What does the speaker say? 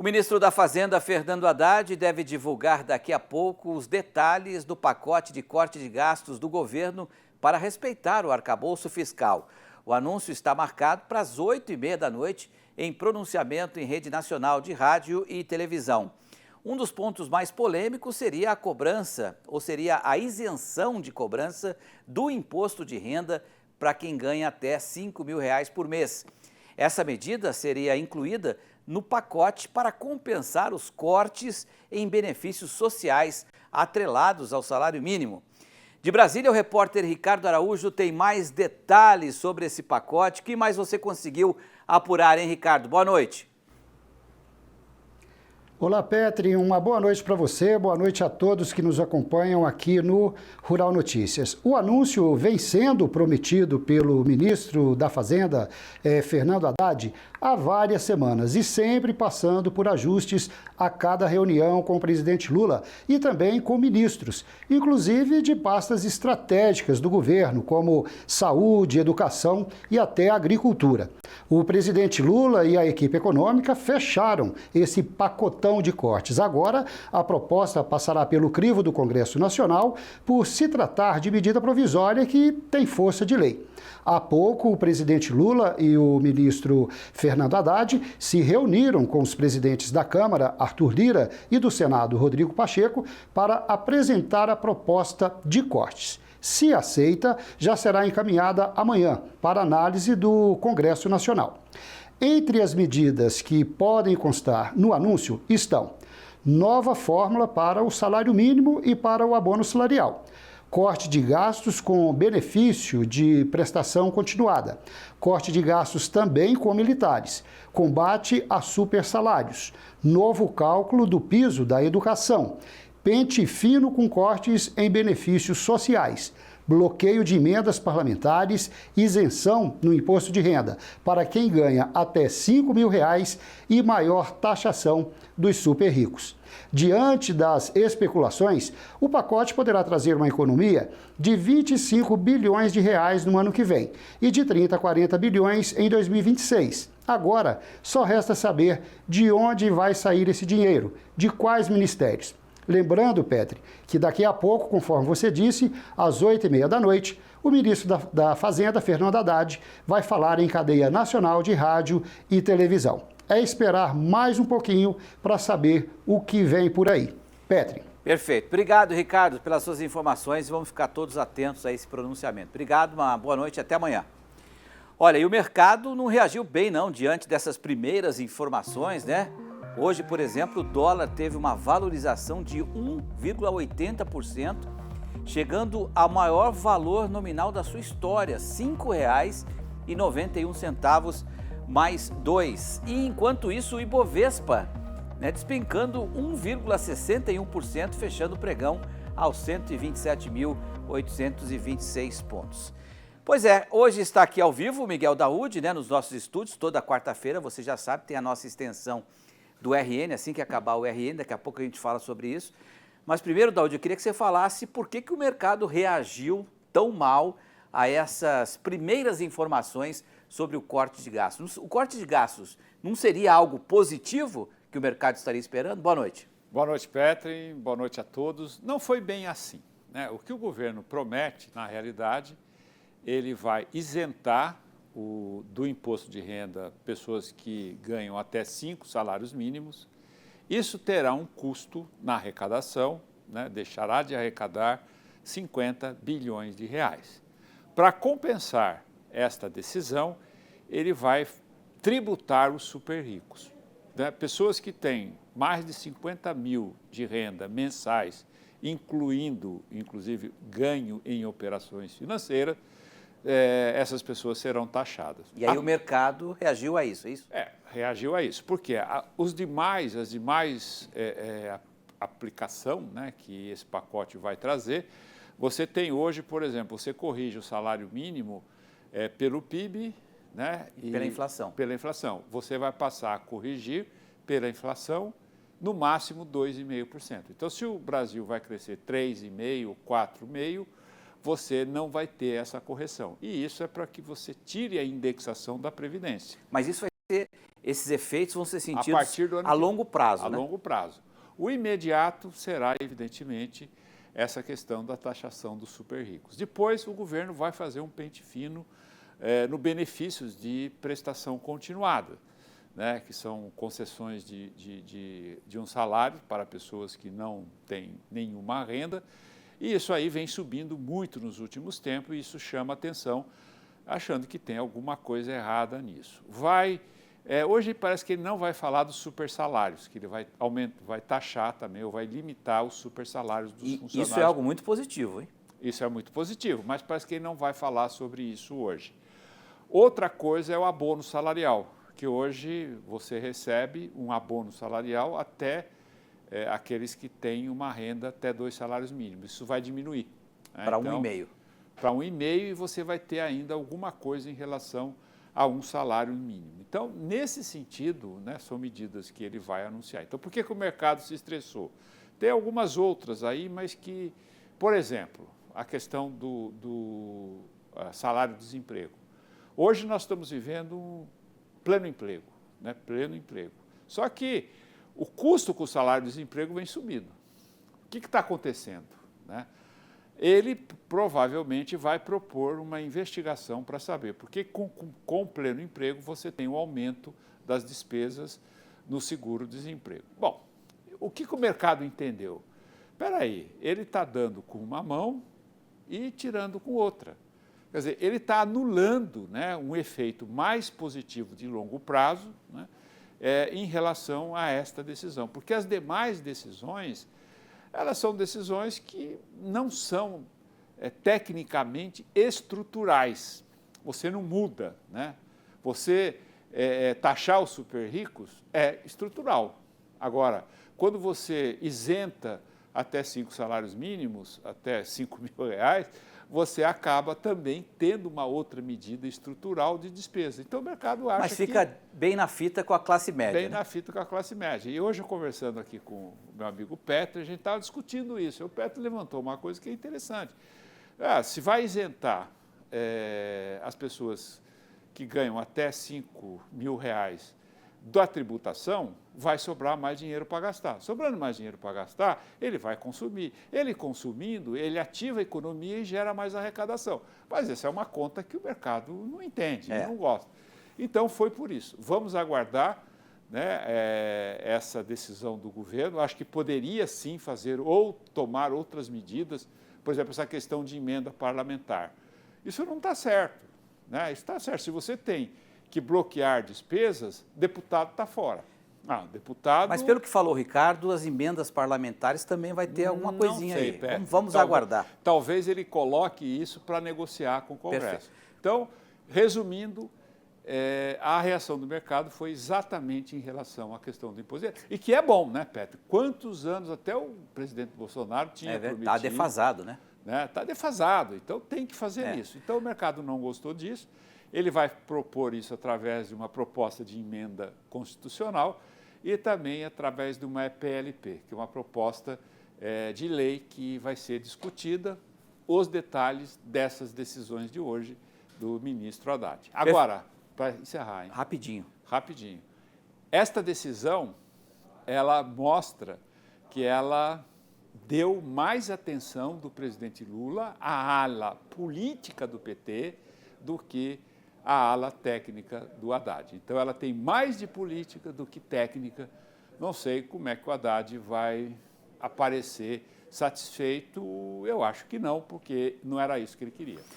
ministro da Fazenda, Fernando Haddad, deve divulgar daqui a pouco os detalhes do pacote de corte de gastos do governo para respeitar o arcabouço fiscal. O anúncio está marcado para as 8h30 da noite em pronunciamento em rede nacional de rádio e televisão. Um dos pontos mais polêmicos seria a cobrança, ou seria a isenção de cobrança do imposto de renda para quem ganha até R$ 5.000 por mês. Essa medida seria incluída no pacote para compensar os cortes em benefícios sociais atrelados ao salário mínimo. De Brasília, o repórter Ricardo Araújo tem mais detalhes sobre esse pacote. O que mais você conseguiu apurar, hein, Ricardo? Boa noite. Olá, Petri, uma boa noite para você, boa noite a todos que nos acompanham aqui no Rural Notícias. O anúncio vem sendo prometido pelo ministro da Fazenda, Fernando Haddad, há várias semanas e sempre passando por ajustes a cada reunião com o presidente Lula e também com ministros, inclusive de pastas estratégicas do governo, como saúde, educação e até agricultura. O presidente Lula e a equipe econômica fecharam esse pacotão de cortes. Agora, a proposta passará pelo crivo do Congresso Nacional por se tratar de medida provisória que tem força de lei. Há pouco, o presidente Lula e o ministro Fernando Haddad se reuniram com os presidentes da Câmara, Arthur Lira, e do Senado, Rodrigo Pacheco, para apresentar a proposta de cortes. Se aceita, já será encaminhada amanhã para análise do Congresso Nacional. Entre as medidas que podem constar no anúncio estão nova fórmula para o salário mínimo e para o abono salarial, corte de gastos com benefício de prestação continuada, corte de gastos também com militares, combate a supersalários, novo cálculo do piso da educação, pente fino com cortes em benefícios sociais, bloqueio de emendas parlamentares, isenção no imposto de renda para quem ganha até R$ 5.000 e maior taxação dos super ricos. Diante das especulações, o pacote poderá trazer uma economia de 25 bilhões de reais no ano que vem e de 30 a 40 bilhões em 2026. Agora, só resta saber de onde vai sair esse dinheiro, de quais ministérios. Lembrando, Petri, que daqui a pouco, conforme você disse, às 8h30 da noite, o ministro da Fazenda, Fernando Haddad, vai falar em cadeia nacional de rádio e televisão. É esperar mais um pouquinho para saber o que vem por aí. Petri. Perfeito. Obrigado, Ricardo, pelas suas informações. Vamos ficar todos atentos a esse pronunciamento. Obrigado, uma boa noite e até amanhã. Olha, e o mercado não reagiu bem, não, diante dessas primeiras informações, né? Hoje, por exemplo, o dólar teve uma valorização de 1,80%, chegando ao maior valor nominal da sua história, R$ 5,91 mais 2. E enquanto isso, o Ibovespa, despencando 1,61%, fechando o pregão aos 127.826 pontos. Pois é, hoje está aqui ao vivo o Miguel Daúde, nos nossos estúdios, toda quarta-feira, você já sabe, tem a nossa extensão do RN, assim que acabar o RN, daqui a pouco a gente fala sobre isso. Mas primeiro, Daúde, eu queria que você falasse por que o mercado reagiu tão mal a essas primeiras informações sobre o corte de gastos. O corte de gastos não seria algo positivo que o mercado estaria esperando? Boa noite. Boa noite, Petri. Boa noite a todos. Não foi bem assim, O que o governo promete, na realidade, ele vai isentar do imposto de renda pessoas que ganham até 5 salários mínimos. Isso terá um custo na arrecadação, deixará de arrecadar 50 bilhões de reais. Para compensar esta decisão, ele vai tributar os super ricos. Pessoas que têm mais de 50 mil de renda mensais, inclusive ganho em operações financeiras, essas pessoas serão taxadas. E aí o mercado reagiu a isso, é isso? Reagiu a isso, porque as demais aplicação que esse pacote vai trazer, você tem hoje, por exemplo, você corrige o salário mínimo pelo PIB, e pela inflação. Pela inflação. Você vai passar a corrigir pela inflação no máximo 2,5%. Então, se o Brasil vai crescer 3,5%, 4,5%, você não vai ter essa correção. E isso é para que você tire a indexação da Previdência. Mas isso vai esses efeitos vão ser A sentidos partir do ano a longo prazo, a né? longo prazo. O imediato será, evidentemente, essa questão da taxação dos super ricos. Depois, o governo vai fazer um pente fino no benefícios de prestação continuada, né, que são concessões de um salário para pessoas que não têm nenhuma renda, e isso aí vem subindo muito nos últimos tempos, e isso chama atenção, achando que tem alguma coisa errada nisso. Hoje parece que ele não vai falar dos super salários, que ele vai taxar também, ou vai limitar os super salários dos funcionários. Isso é algo muito positivo, hein? Isso é muito positivo, mas parece que ele não vai falar sobre isso hoje. Outra coisa é o abono salarial, que hoje você recebe um abono salarial até aqueles que têm uma renda até 2 salários mínimos. Isso vai diminuir. Para 1,5. Para 1,5, e você vai ter ainda alguma coisa em relação a um salário mínimo. Então, nesse sentido, né, são medidas que ele vai anunciar. Então, por que o mercado se estressou? Tem algumas outras aí, mas que, por exemplo, a questão do salário-desemprego. Hoje nós estamos vivendo um pleno emprego, né, pleno emprego. Só que o custo com o salário-desemprego vem subindo. O que está acontecendo, né? Ele provavelmente vai propor uma investigação para saber, porque com o pleno emprego você tem um aumento das despesas no seguro-desemprego. Bom, o que o mercado entendeu? Espera aí, ele está dando com uma mão e tirando com outra. Quer dizer, ele está anulando, né, um efeito mais positivo de longo prazo, né, em relação a esta decisão, porque as demais decisões, elas são decisões que não são tecnicamente estruturais. Você não muda, né? Você taxar os super ricos é estrutural. Agora, quando você isenta até 5 salários mínimos, até R$5.000, você acaba também tendo uma outra medida estrutural de despesa. Então, o mercado acha que... Mas fica bem na fita com a classe média, Bem né? na fita com a classe média. E hoje, conversando aqui com o meu amigo Petro, a gente estava discutindo isso. O Petro levantou uma coisa que é interessante. Se vai isentar as pessoas que ganham até R$5.000 da tributação, vai sobrar mais dinheiro para gastar. Sobrando mais dinheiro para gastar, ele vai consumir. Ele consumindo, ele ativa a economia e gera mais arrecadação. Mas essa é uma conta que o mercado não entende, não gosta. Então, foi por isso. Vamos aguardar, né, essa decisão do governo. Acho que poderia, sim, fazer ou tomar outras medidas, por exemplo, essa questão de emenda parlamentar. Isso não está certo, né? Isso está certo. Se você tem que bloquear despesas, deputado está fora. Deputado... Mas pelo que falou o Ricardo, as emendas parlamentares também vai ter alguma coisinha aí. Vamos aguardar. Talvez ele coloque isso para negociar com o Congresso. Perfeito. Então, resumindo, a reação do mercado foi exatamente em relação à questão do imposto. E que é bom, né, Petro? Quantos anos até o presidente Bolsonaro tinha prometido... Está defasado, né? Está defasado, então tem que fazer isso. Então, o mercado não gostou disso. Ele vai propor isso através de uma proposta de emenda constitucional e também através de uma PLP, que é uma proposta de lei que vai ser discutida, os detalhes dessas decisões de hoje do ministro Haddad. Agora, para encerrar, hein? Rapidinho. Esta decisão, ela mostra que ela deu mais atenção do presidente Lula à ala política do PT do que a ala técnica do Haddad. Então, ela tem mais de política do que técnica. Não sei como é que o Haddad vai aparecer satisfeito. Eu acho que não, porque não era isso que ele queria.